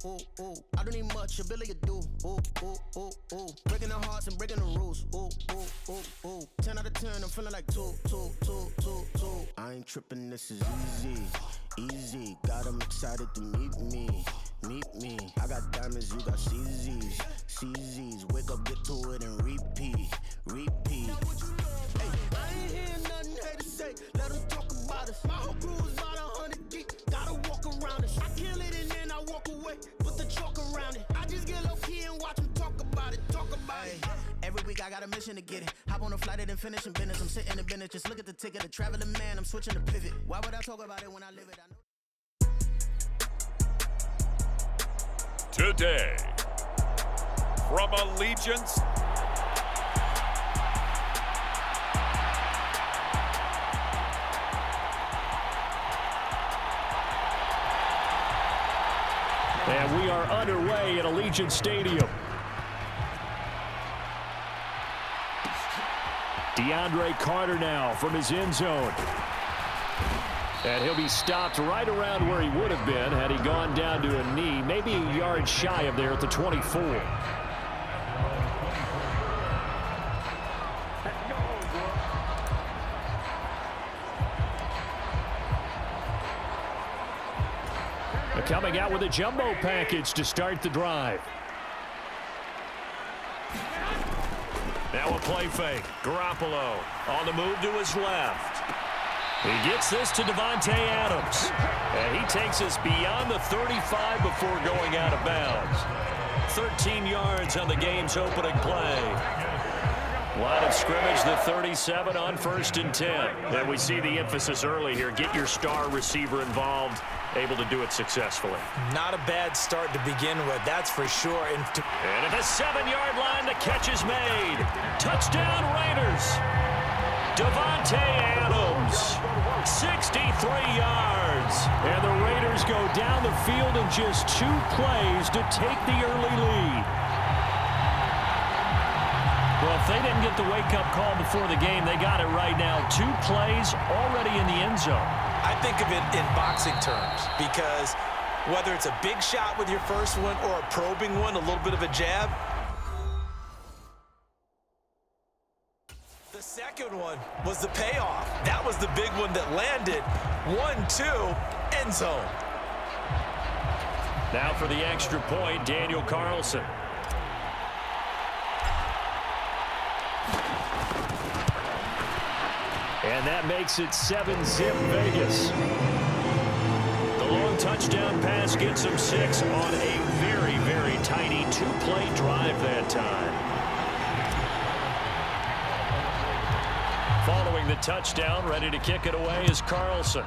ooh, ooh. I don't need much, ability to do. Ooh, ooh, ooh, ooh. Breaking the hearts and breaking the rules. Ooh, ooh, ooh, ooh. 10 out of 10, I'm feeling like 2. I ain't tripping, this is easy, easy. Got 'em excited to meet me. I got diamonds, you got CZs. Wake up, get to it, and repeat. Hey, I ain't hearing nothing haters say. Let them talk about us. My whole crew is about 100 deep. Gotta walk around us. I kill it and then I walk away. Put the chalk around it. I just get low key and watch them talk about it. Every week I got a mission to get it. Hop on a flight and then finish in business. I'm sitting in business, just look at the ticket. A traveling man, I'm switching to pivot. Why would I talk about it when I live it? I know. Today, from Allegiance, and we are underway at Allegiant Stadium. DeAndre Carter now from his end zone. And he'll be stopped right around where he would have been had he gone down to a knee, maybe a yard shy of there at the 24. They're coming out with a jumbo package to start the drive. Now a play fake. Garoppolo on the move to his left. He gets this to Davante Adams. And he takes us beyond the 35 before going out of bounds. 13 yards on the game's opening play. Line of scrimmage, the 37 on 1st and 10. And we see the emphasis early here. Get your star receiver involved. Able to do it successfully. Not a bad start to begin with, that's for sure. And at the 7-yard line, the catch is made. Touchdown Raiders. Davante Adams, 63 yards. And the Raiders go down the field in just 2 plays to take the early lead. Well, if they didn't get the wake-up call before the game, they got it right now. 2 plays already in the end zone. I think of it in boxing terms because whether it's a big shot with your first one or a probing one, a little bit of a jab, the second one was the payoff. That was the big one that landed. 1-2, end zone. Now for the extra point, Daniel Carlson. And that makes it 7-zip Vegas. The long touchdown pass gets him 6 on a very, very tidy 2-play drive that time. Following the touchdown, ready to kick it away is Carlson.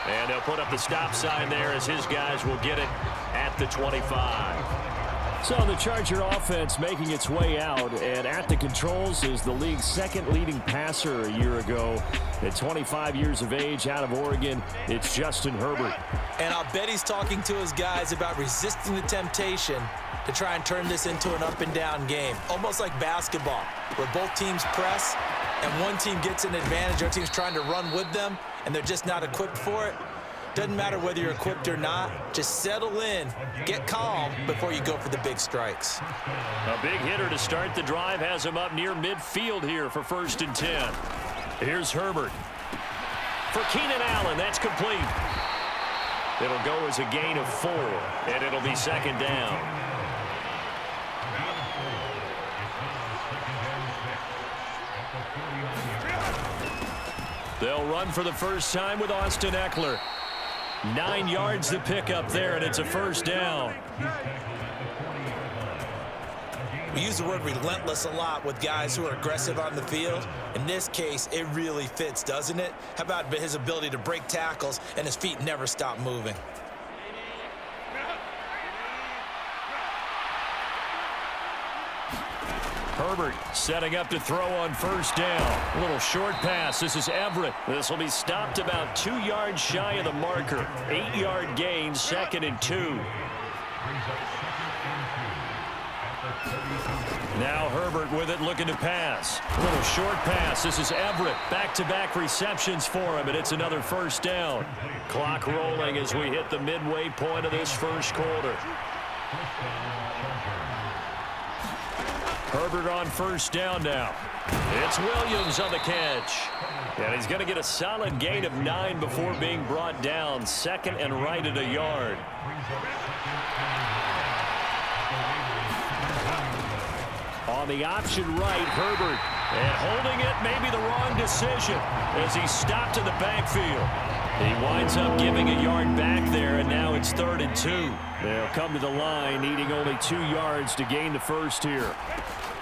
And they'll put up the stop sign there as his guys will get it at the 25. So the Charger offense making its way out, and at the controls is the league's 2nd leading passer a year ago. At 25 years of age, out of Oregon, it's Justin Herbert. And I'll bet he's talking to his guys about resisting the temptation to try and turn this into an up-and-down game. Almost like basketball, where both teams press, and one team gets an advantage, other team's trying to run with them, and they're just not equipped for it. Doesn't matter whether you're equipped or not. Just settle in, get calm before you go for the big strikes. A big hitter to start the drive has him up near midfield here for 1st and 10. Here's Herbert. For Keenan Allen, that's complete. It'll go as a gain of 4, and it'll be 2nd down. They'll run for the first time with Austin Eckler. 9 yards to pick up there, and it's a 1st down. We use the word relentless a lot with guys who are aggressive on the field. In this case, it really fits, doesn't it? How about his ability to break tackles and his feet never stop moving? Herbert setting up to throw on 1st down. A little short pass. This is Everett. This will be stopped about 2 yards shy of the marker. 8-yard gain, 2nd and 2. Now Herbert with it, looking to pass. A little short pass. This is Everett. Back-to-back receptions for him, and it's another first down. Clock rolling as we hit the midway point of this first quarter. Herbert on first down now. It's Williams on the catch. And he's going to get a solid gain of 9 before being brought down. Second and right at a yard. On the option right, Herbert. And holding it, maybe the wrong decision as he stopped in the backfield. He winds up giving a yard back there, and now it's 3rd and 2. They'll come to the line, needing only 2 yards to gain the first here.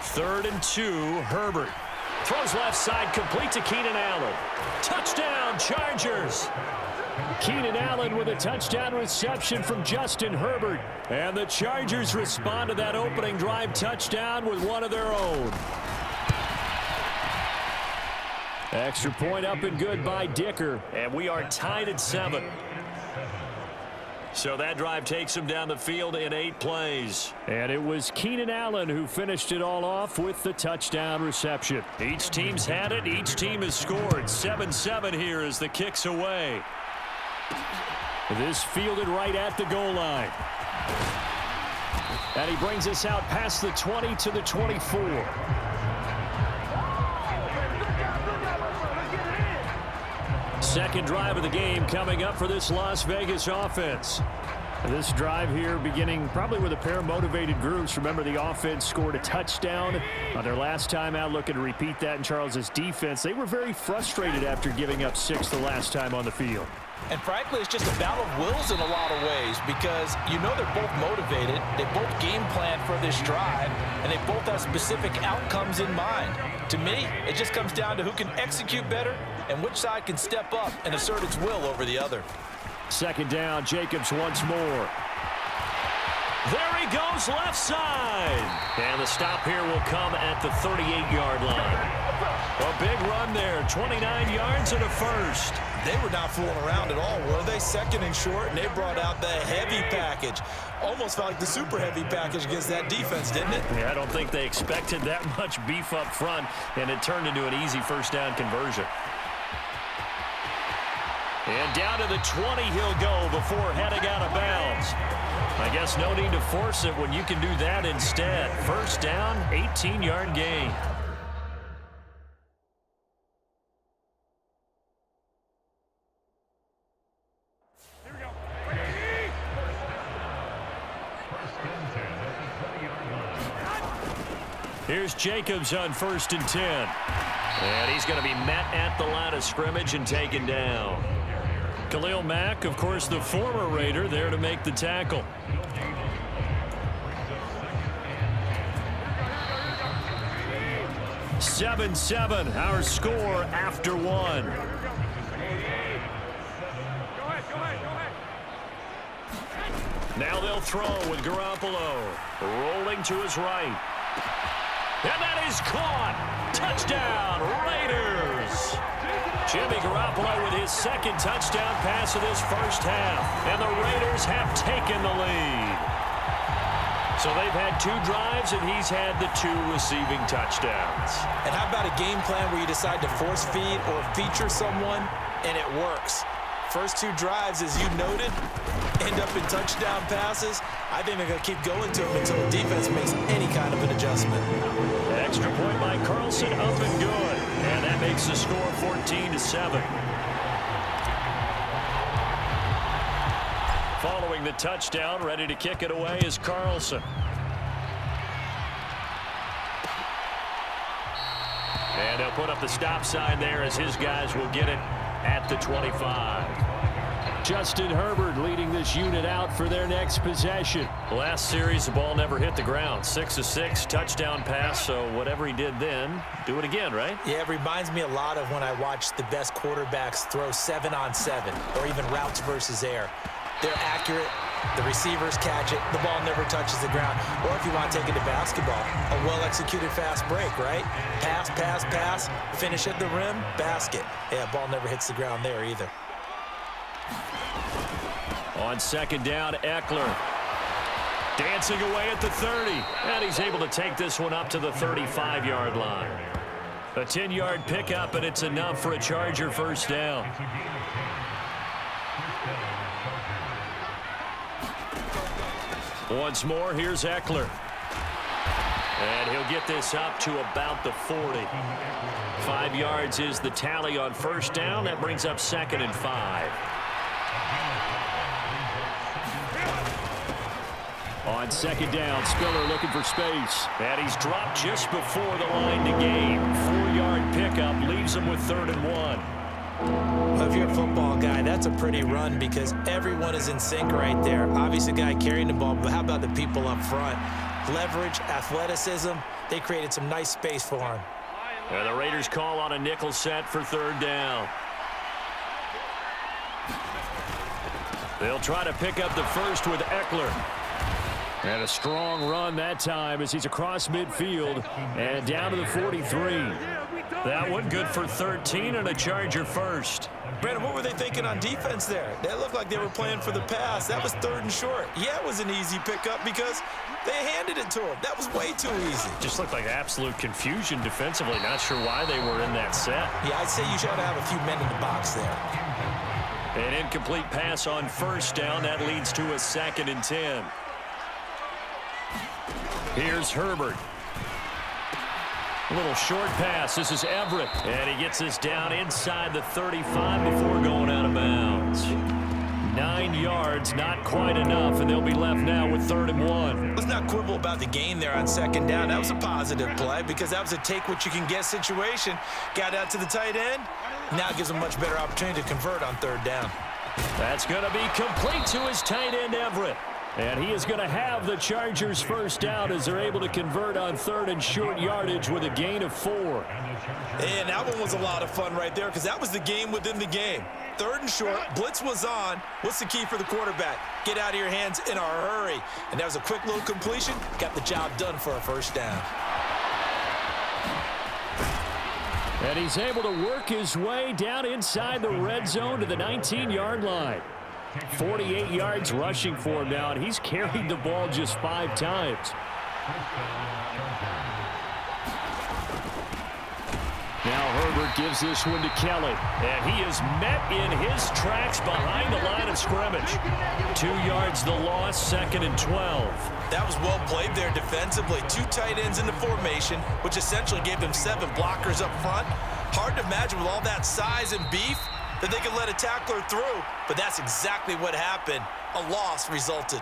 3rd and 2, Herbert. Throws left side, complete to Keenan Allen. Touchdown, Chargers! Keenan Allen with a touchdown reception from Justin Herbert. And the Chargers respond to that opening drive touchdown with one of their own. Extra point up and good by Dicker. And we are tied at 7. So that drive takes him down the field in 8 plays. And it was Keenan Allen who finished it all off with the touchdown reception. Each team's had it. Each team has scored. 7-7 here as the kick's away. This fielded right at the goal line. And he brings us out past the 20 to the 24. Second drive of the game coming up for this Las Vegas offense. This drive here beginning probably with a pair of motivated groups. Remember, the offense scored a touchdown on their last time out, looking to repeat that in Charles's defense. They were very frustrated after giving up 6 the last time on the field. And frankly, it's just a battle of wills in a lot of ways because you know they're both motivated, they both game plan for this drive, and they both have specific outcomes in mind. To me, it just comes down to who can execute better and which side can step up and assert its will over the other. Second down, Jacobs once more. There he goes, left side. And the stop here will come at the 38-yard line. A big run there, 29 yards and a first. They were not fooling around at all, were they? Second and short, and they brought out the heavy package. Almost felt like the super heavy package against that defense, didn't it? Yeah, I don't think they expected that much beef up front, and it turned into an easy first down conversion. And down to the 20 he'll go before heading out of bounds. I guess no need to force it when you can do that instead. First down, 18-yard gain. Here's Jacobs on 1st and 10. And he's going to be met at the line of scrimmage and taken down. Khalil Mack, of course, the former Raider, there to make the tackle. (7-7) our score after 1. Now they'll throw with Garoppolo. Rolling to his right. And that is caught. Touchdown, Raiders. Jimmy Garoppolo with his second touchdown pass of this first half. And the Raiders have taken the lead. So they've had 2 drives, and he's had the 2 receiving touchdowns. And how about a game plan where you decide to force feed or feature someone, and it works? First 2 drives, as you noted, end up in touchdown passes. I think they're going to keep going to them until the defense makes any kind of an adjustment. An extra point by Carlson, up and good. And that makes the score 14-7. Following the touchdown, ready to kick it away is Carlson. And he'll put up the stop sign there as his guys will get it at the 25. Justin Herbert leading this unit out for their next possession. Last series, the ball never hit the ground. 6 of 6, touchdown pass, so whatever he did then, do it again, right? Yeah, it reminds me a lot of when I watched the best quarterbacks throw 7-on-7 or even routes versus air. They're accurate. The receivers catch it. The ball never touches the ground. Or if you want to take it to basketball, a well-executed fast break, right? Pass, pass, pass, finish at the rim, basket. Yeah, ball never hits the ground there either. On second down, Eckler. Dancing away at the 30. And he's able to take this one up to the 35-yard line. A 10-yard pickup, and it's enough for a Charger first down. Once more, here's Eckler. And he'll get this up to about the 40. 5 yards is the tally on first down. That brings up 2nd and 5. On 2nd down, Spiller looking for space. And he's dropped just before the line to gain. 4-yard pickup leaves him with 3rd and 1. Well, if you're a football guy, that's a pretty run because everyone is in sync right there. Obviously, the guy carrying the ball, but how about the people up front? Leverage, athleticism, they created some nice space for him. And the Raiders call on a nickel set for 3rd down. They'll try to pick up the first with Eckler. And a strong run that time as he's across midfield and down to the 43. That one good for 13 and a Charger first. Brandon, what were they thinking on defense there? They looked like they were playing for the pass. That was 3rd and short. Yeah, it was an easy pickup because they handed it to him. That was way too easy. Just looked like absolute confusion defensively. Not sure why they were in that set. Yeah, I'd say you should have a few men in the box there. An incomplete pass on first down. That leads to a 2nd and 10. Here's Herbert. A little short pass. This is Everett. And he gets this down inside the 35 before going out of bounds. 9 yards, not quite enough, and they'll be left now with 3rd and 1. Let's not quibble about the gain there on 2nd down. That was a positive play because that was a take-what-you-can-get situation. Got out to the tight end. Now it gives him a much better opportunity to convert on 3rd down. That's going to be complete to his tight end, Everett. And he is going to have the Chargers first down as they're able to convert on 3rd and short yardage with a gain of 4. And that one was a lot of fun right there because that was the game within the game. 3rd and short, blitz was on. What's the key for the quarterback? Get out of your hands in a hurry. And that was a quick little completion. Got the job done for a first down. And he's able to work his way down inside the red zone to the 19-yard line. 48 yards rushing for him now, and he's carried the ball just 5 times. Now Herbert gives this one to Kelly, and he is met in his tracks behind the line of scrimmage. 2 yards the loss, 2nd and 12. That was well played there defensively. 2 tight ends in the formation, which essentially gave them 7 blockers up front. Hard to imagine with all that size and beef that they could let a tackler through, but that's exactly what happened. A loss resulted.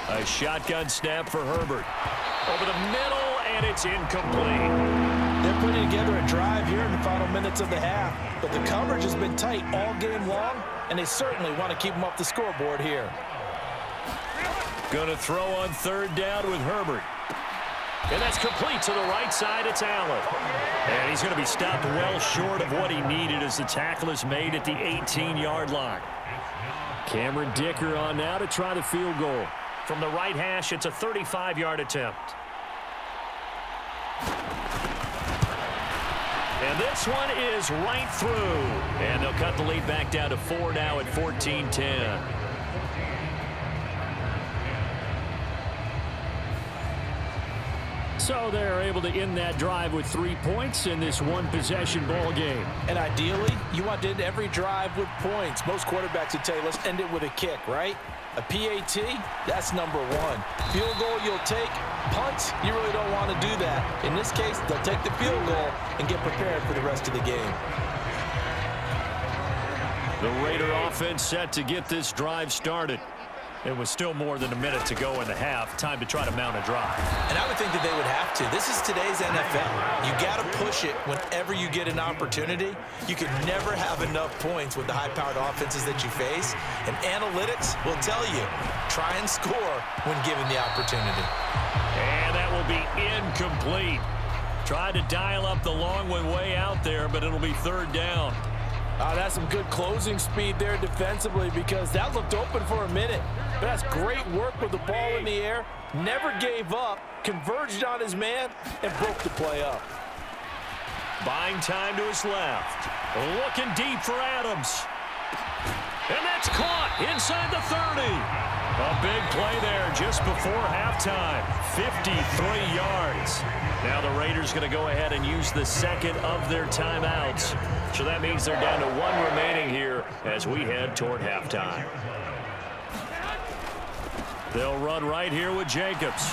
A shotgun snap for Herbert. Over the middle, and it's incomplete. They're putting together a drive here in the final minutes of the half, but the coverage has been tight all game long, and they certainly want to keep them off the scoreboard here. Going to throw on 3rd down with Herbert. And that's complete to the right side. It's Allen. And he's going to be stopped well short of what he needed as the tackle is made at the 18-yard line. Cameron Dicker on now to try the field goal. From the right hash, it's a 35-yard attempt. And this one is right through. And they'll cut the lead back down to 4 now at 14-10. So they're able to end that drive with 3 points in this one-possession ball game. And ideally, you want to end every drive with points. Most quarterbacks would tell you, let's end it with a kick, right? A PAT, that's number 1. Field goal you'll take. Punts, you really don't want to do that. In this case, they'll take the field goal and get prepared for the rest of the game. The Raider offense set to get this drive started. It was still more than a minute to go in the half. Time to try to mount a drive. And I would think that they would have to. This is today's NFL. You got to push it whenever you get an opportunity. You can never have enough points with the high-powered offenses that you face. And analytics will tell you, try and score when given the opportunity. And that will be incomplete. Tried to dial up the long one way out there, but it'll be 3rd down. That's some good closing speed there defensively because that looked open for a minute. But that's great work with the ball in the air. Never gave up, converged on his man, and broke the play up. Buying time to his left. Looking deep for Adams. And that's caught inside the 30. A big play there just before halftime. 53 yards. Now the Raiders going to go ahead and use the second of their timeouts. So that means they're down to one remaining here as we head toward halftime. They'll run right here with Jacobs.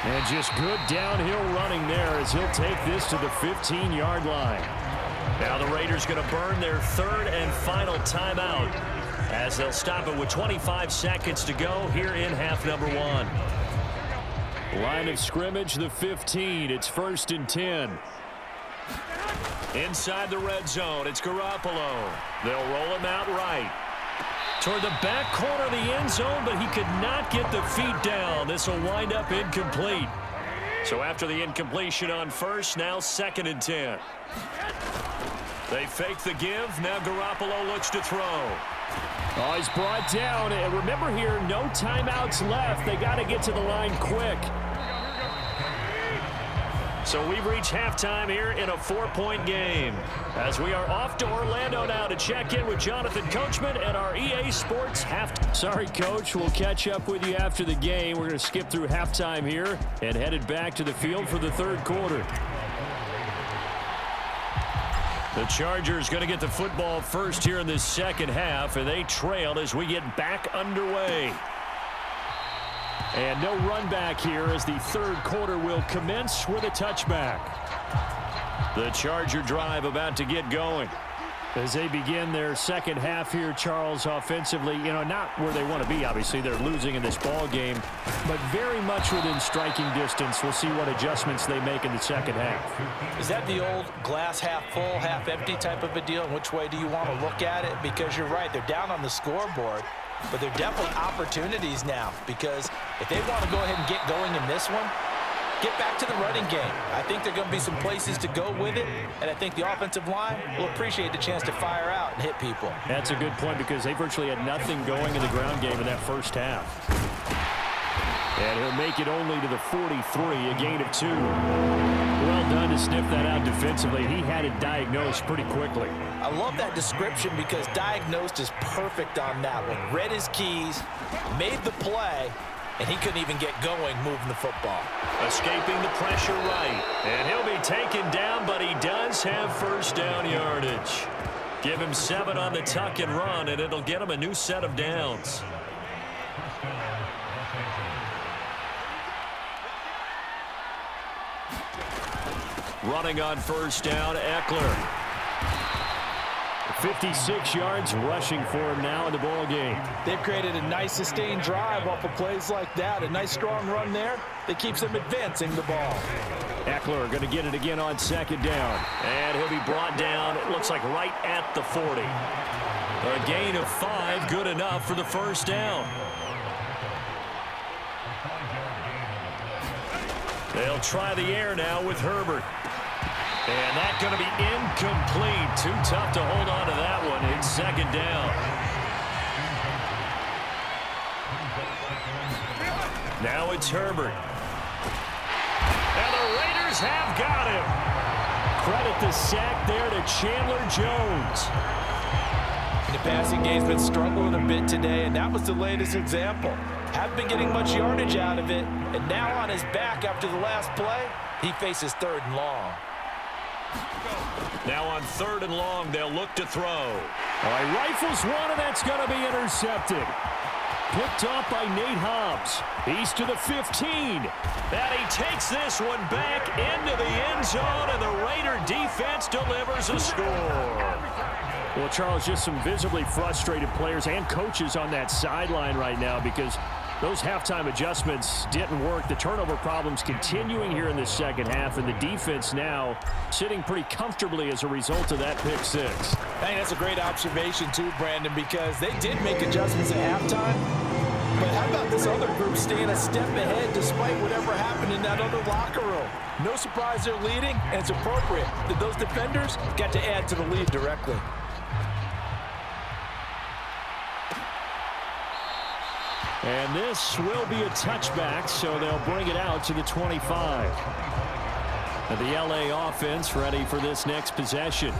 And just good downhill running there as he'll take this to the 15-yard line. Now the Raiders going to burn their third and final timeout as they'll stop it with 25 seconds to go here in half number one. Line of scrimmage, the 15. It's 1st and 10. Inside the red zone, it's Garoppolo. They'll roll him out right. Toward the back corner of the end zone, but he could not get the feet down. This will wind up incomplete. So after the incompletion on first, now 2nd and 10. They fake the give. Now Garoppolo looks to throw. Oh, he's brought down. And remember here, no timeouts left. They got to get to the line quick. So we've reached halftime here in a 4-point game. As we are off to Orlando now to check in with Jonathan Coachman at our EA Sports halftime. Sorry, Coach. We'll catch up with you after the game. We're going to skip through halftime here and headed back to the field for the third quarter. The Chargers going to get the football first here in this second half, and they trailed as we get back underway. And no run back here as the third quarter will commence with a touchback. The Charger drive about to get going. As they begin their second half here, Charles, offensively, not where they want to be. Obviously, they're losing in this ball game, but very much within striking distance. We'll see what adjustments they make in the second half. Is that the old glass half full, half empty type of a deal? And which way do you want to look at it? Because you're right, they're down on the scoreboard, but they're definitely opportunities now, because if they want to go ahead and get going in this one, get back to the running game. I think there are going to be some places to go with it, and I think the offensive line will appreciate the chance to fire out and hit people. That's a good point because they virtually had nothing going in the ground game in that first half. And he'll make it only to the 43, a gain of 2. Well done to sniff that out defensively. He had it diagnosed pretty quickly. I love that description because diagnosed is perfect on that one. Read his keys, made the play, and he couldn't even get going moving the football. Escaping the pressure right. And he'll be taken down, but he does have first down yardage. Give him 7 on the tuck and run, and it'll get him a new set of downs. Running on first down, Eckler. 56 yards rushing for him now in the ball game. They've created a nice sustained drive off of plays like that. A nice strong run there that keeps them advancing the ball. Eckler going to get it again on second down. And he'll be brought down, it looks like right at the 40. A gain of 5, good enough for the first down. They'll try the air now with Herbert. And that's going to be incomplete. Too tough to hold on to that one in second down. Now it's Herbert. And the Raiders have got him. Credit the sack there to Chandler Jones. And the passing game's been struggling a bit today, and that was the latest example. Haven't been getting much yardage out of it, and now on his back after the last play, he faces 3rd and long. Now on 3rd and long, they'll look to throw. All right, rifles one, and that's going to be intercepted. Picked off by Nate Hobbs. He's to the 15. And he takes this one back into the end zone, and the Raider defense delivers a score. Well, Charles, just some visibly frustrated players and coaches on that sideline right now because those halftime adjustments didn't work. The turnover problems continuing here in the second half, and the defense now sitting pretty comfortably as a result of that pick 6. Hey, that's a great observation too, Brandon, because they did make adjustments at halftime. But how about this other group staying a step ahead despite whatever happened in that other locker room? No surprise they're leading, and it's appropriate that those defenders got to add to the lead directly. And this will be a touchback, so they'll bring it out to the 25. And the LA offense ready for this next possession.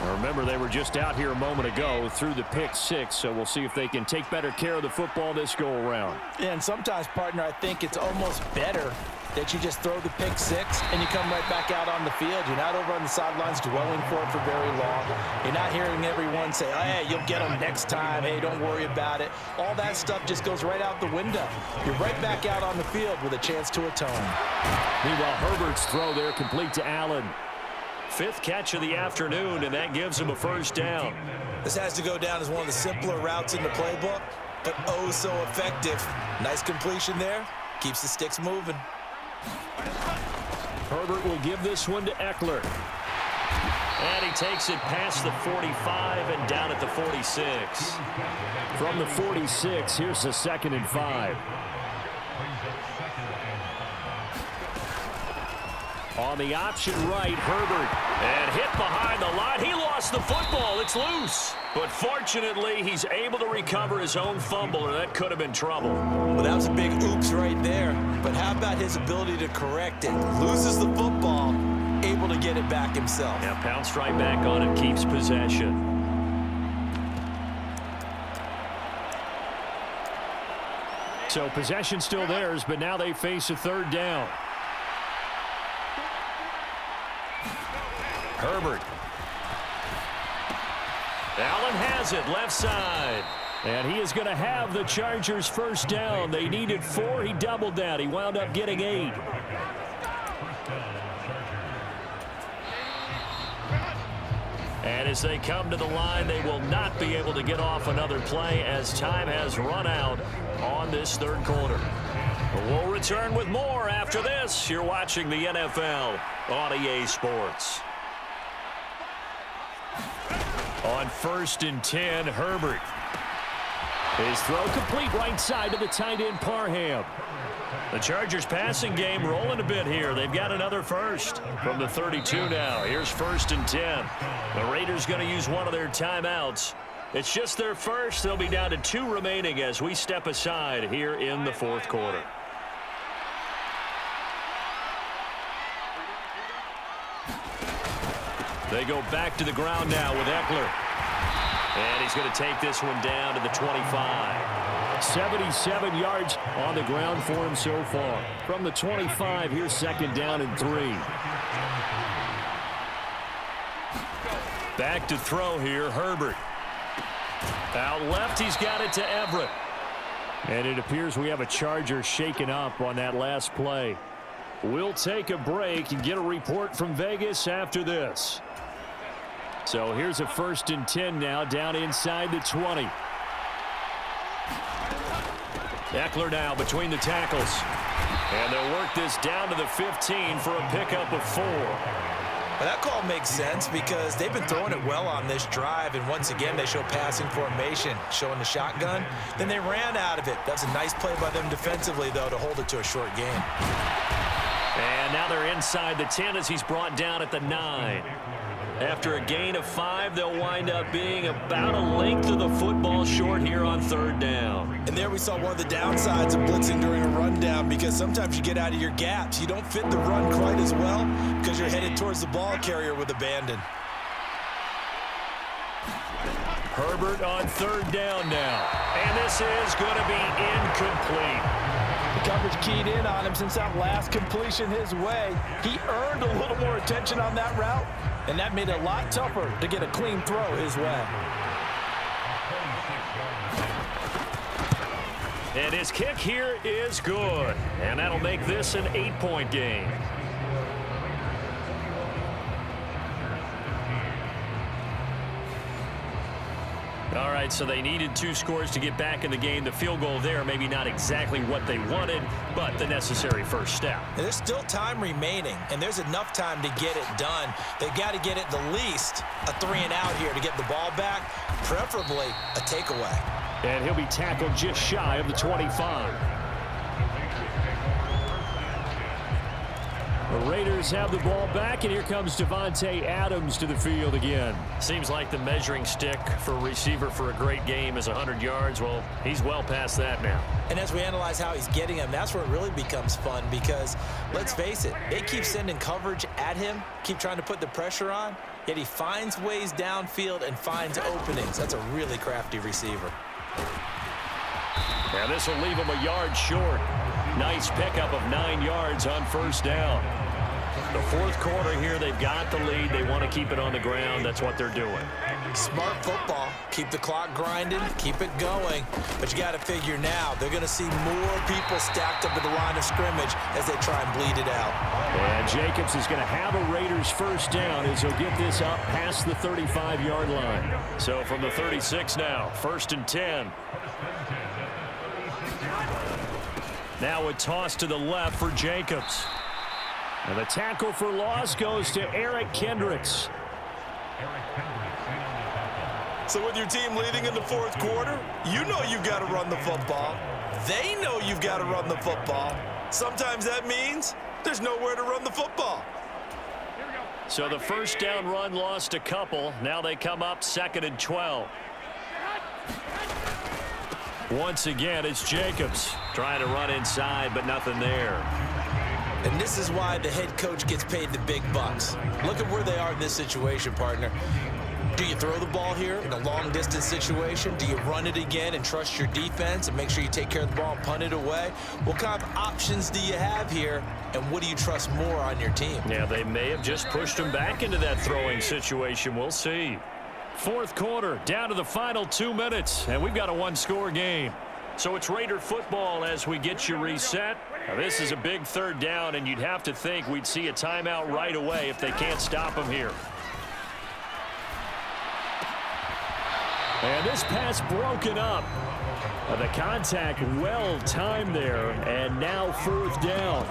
Now remember, they were just out here a moment ago through the pick six, so we'll see if they can take better care of the football this go-around. Yeah, and sometimes, partner, I think it's almost better that you just throw the pick six and you come right back out on the field. You're not over on the sidelines dwelling for it for very long. You're not hearing everyone say, oh, hey, you'll get them next time. Hey, don't worry about it. All that stuff just goes right out the window. You're right back out on the field with a chance to atone. Meanwhile, Herbert's throw there complete to Allen. 5th catch of the afternoon, and that gives him a first down. This has to go down as one of the simpler routes in the playbook, but oh so effective. Nice completion there. Keeps the sticks moving. Herbert will give this one to Eckler. And he takes it past the 45 and down at the 46. From the 46, here's the 2nd and 5. On the option right, Herbert. And hit behind the line. He lost the football. It's loose. But fortunately, he's able to recover his own fumble, or that could have been trouble. Well, that was a big oops right there. But how about his ability to correct it? Loses the football, able to get it back himself. Yeah, pounced right back on it, keeps possession. So possession still theirs, but now they face a 3rd down. Herbert. Allen has it, left side. And he is going to have the Chargers' first down. They needed 4. He doubled that. He wound up getting 8. And as they come to the line, they will not be able to get off another play as time has run out on this 3rd quarter. We'll return with more after this. You're watching the NFL on EA Sports. On 1st and 10, Herbert. His throw complete right side to the tight end, Parham. The Chargers passing game rolling a bit here. They've got another first from the 32 now. Here's 1st and 10. The Raiders going to use one of their timeouts. It's just their first. They'll be down to 2 remaining as we step aside here in the 4th quarter. They go back to the ground now with Eckler. And he's going to take this one down to the 25. 77 yards on the ground for him so far. From the 25, here's 2nd down and 3. Back to throw here, Herbert. Out left, he's got it to Everett. And it appears we have a Charger shaken up on that last play. We'll take a break and get a report from Vegas after this. So here's a 1st and 10 now, down inside the 20. Eckler now between the tackles. And they'll work this down to the 15 for a pickup of 4. Well, that call makes sense because they've been throwing it well on this drive, and once again they show passing formation, showing the shotgun. Then they ran out of it. That's a nice play by them defensively, though, to hold it to a short game. And now they're inside the 10 as he's brought down at the 9. After a gain of 5, they'll wind up being about a length of the football short here on 3rd down. And there we saw one of the downsides of blitzing during a rundown, because sometimes you get out of your gaps. You don't fit the run quite as well because you're headed towards the ball carrier with abandon. Herbert on 3rd down now. And this is going to be incomplete. The coverage keyed in on him since that last completion his way. He earned a little more attention on that route, and that made it a lot tougher to get a clean throw his way. And his kick here is good. And that'll make this an 8-point game. All right, so they needed 2 scores to get back in the game. The field goal there, maybe not exactly what they wanted, but the necessary first step. And there's still time remaining, and there's enough time to get it done. They've got to get it the least a 3 and out here to get the ball back, preferably a takeaway. And he'll be tackled just shy of the 25. The Raiders have the ball back, and here comes Davante Adams to the field again. Seems like the measuring stick for a receiver for a great game is 100 yards. Well, he's well past that now. And as we analyze how he's getting him, that's where it really becomes fun because, let's face it, they keep sending coverage at him, keep trying to put the pressure on, yet he finds ways downfield and finds openings. That's a really crafty receiver. And this will leave him a yard short. Nice pickup of 9 yards on first down. The fourth quarter here, they've got the lead. They want to keep it on the ground. That's what they're doing. Smart football. Keep the clock grinding, keep it going. But you got to figure now, they're going to see more people stacked up at the line of scrimmage as they try and bleed it out. And Jacobs is going to have a Raiders first down as he'll get this up past the 35-yard line. So from the 36 now, 1st and 10. Now a toss to the left for Jacobs. And the tackle for loss goes to Eric Kendricks. So with your team leading in the fourth quarter, you know you've got to run the football. They know you've got to run the football. Sometimes that means there's nowhere to run the football. So the first down run lost a couple. Now they come up 2nd and 12. Once again, it's Jacobs trying to run inside, but nothing there. And this is why the head coach gets paid the big bucks. Look at where they are in this situation, partner. Do you throw the ball here in a long-distance situation? Do you run it again and trust your defense and make sure you take care of the ball and punt it away? What kind of options do you have here, and what do you trust more on your team? Yeah, they may have just pushed him back into that throwing situation. We'll see. Fourth quarter, down to the final 2 minutes, and we've got a one-score game. So it's Raider football as we get you reset. Now, this is a big third down, and you'd have to think we'd see a timeout right away if they can't stop him here. And this pass broken up. The contact well timed there, and now 4th down.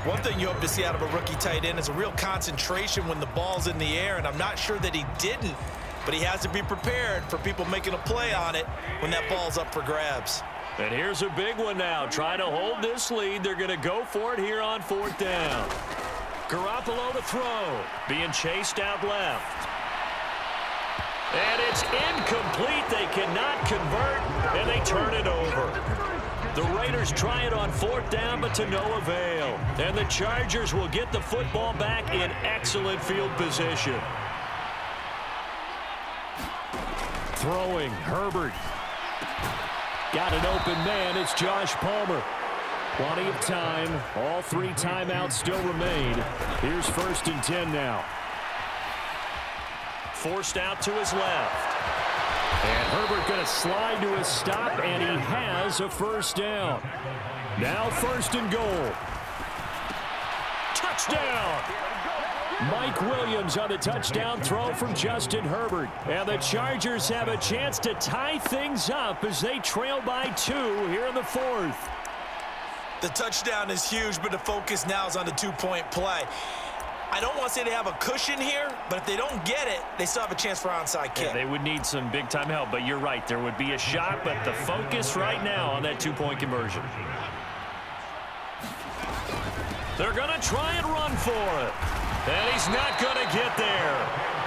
One thing you hope to see out of a rookie tight end is a real concentration when the ball's in the air, and I'm not sure that he didn't, but he has to be prepared for people making a play on it when that ball's up for grabs. And here's a big one now. Trying to hold this lead. They're going to go for it here on 4th down. Garoppolo to throw. Being chased out left. And it's incomplete. They cannot convert, and they turn it over. The Raiders try it on 4th down, but to no avail. And the Chargers will get the football back in excellent field position. Throwing, Herbert. Got an open man. It's Josh Palmer. Plenty of time. All 3 timeouts still remain. Here's 1st and 10 now. Forced out to his left. And Herbert going to slide to a stop, and he has a first down. Now 1st and goal. Touchdown! Mike Williams on the touchdown throw from Justin Herbert. And the Chargers have a chance to tie things up as they trail by 2 here in the 4th. The touchdown is huge, but the focus now is on the 2-point play. I don't want to say they have a cushion here, but if they don't get it, they still have a chance for onside kick. Yeah, they would need some big-time help, but you're right. There would be a shot, but the focus right now on that 2-point conversion. They're going to try and run for it. And he's not going to get there.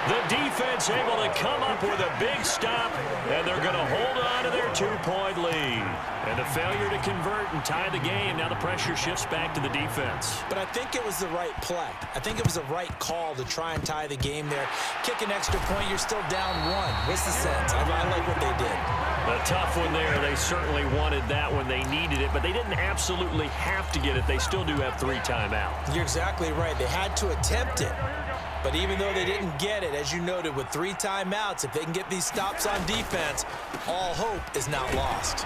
The defense able to come up with a big stop, and they're going to hold on to their 2-point lead. And a failure to convert and tie the game. Now the pressure shifts back to the defense. But I think it was the right play. I think it was the right call to try and tie the game there. Kick an extra point, you're still down 1. What's the sense? I like what they did. A tough one there. They certainly wanted that when they needed it, but they didn't absolutely have to get it. They still do have 3 timeouts. You're exactly right. They had to attempt it. But even though they didn't get it, as you noted, with 3 timeouts, if they can get these stops on defense, all hope is not lost.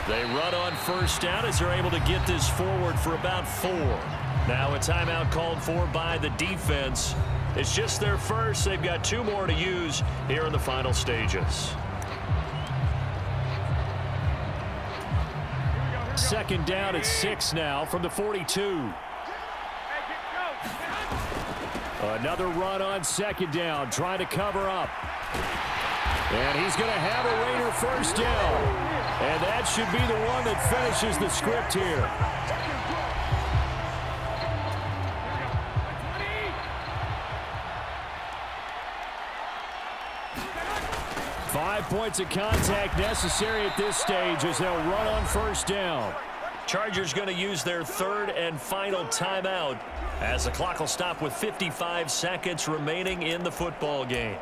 They run on 1st down as they're able to get this forward for about 4. Now a timeout called for by the defense. It's just their first. They've got 2 more to use here in the final stages. 2nd down at 6 now from the 42. Another run on 2nd down, trying to cover up. And he's going to have a Raider first down. And that should be the one that finishes the script here. points of contact necessary at this stage as they'll run on first down. Chargers going to use their third and final timeout as the clock will stop with 55 seconds remaining in the football game.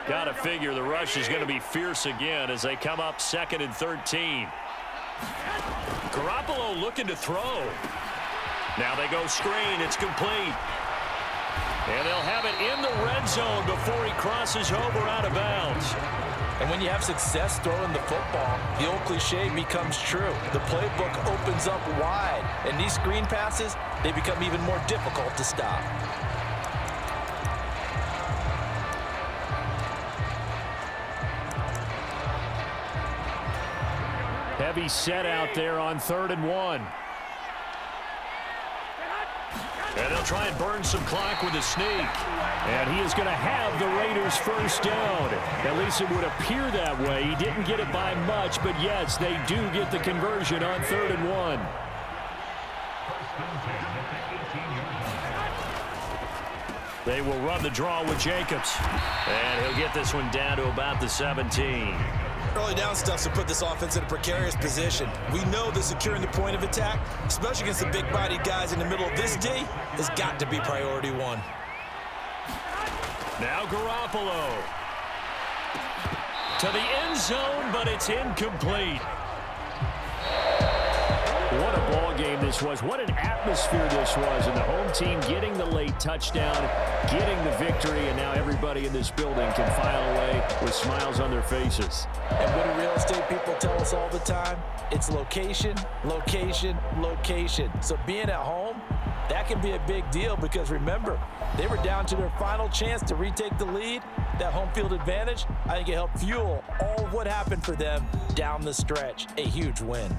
Got to figure the rush is going to be fierce again as they come up 2nd and 13. Garoppolo looking to throw. Now they go screen. It's complete. And they'll have it in the red zone before he crosses over out of bounds. And when you have success throwing the football, the old cliche becomes true. The playbook opens up wide, and these screen passes, they become even more difficult to stop. Heavy set out there on 3rd and 1. And they'll try and burn some clock with a sneak. And he is going to have the Raiders first down. At least it would appear that way. He didn't get it by much, but yes, they do get the conversion on 3rd and 1. They will run the draw with Jacobs. And he'll get this one down to about the 17. Early down stuff to put this offense in a precarious position. We know that securing the point of attack, especially against the big-bodied guys in the middle of this D, has got to be priority one. Now Garoppolo. To the end zone, but it's incomplete. What a ball game this was. What an atmosphere this was. And the home team getting the late touchdown, getting the victory, and now everybody in this building can file away with smiles on their faces. And what do real estate people tell us all the time? It's location, location, location. So being at home, that can be a big deal because remember, they were down to their final chance to retake the lead. That home field advantage, I think it helped fuel all of what happened for them down the stretch. A huge win.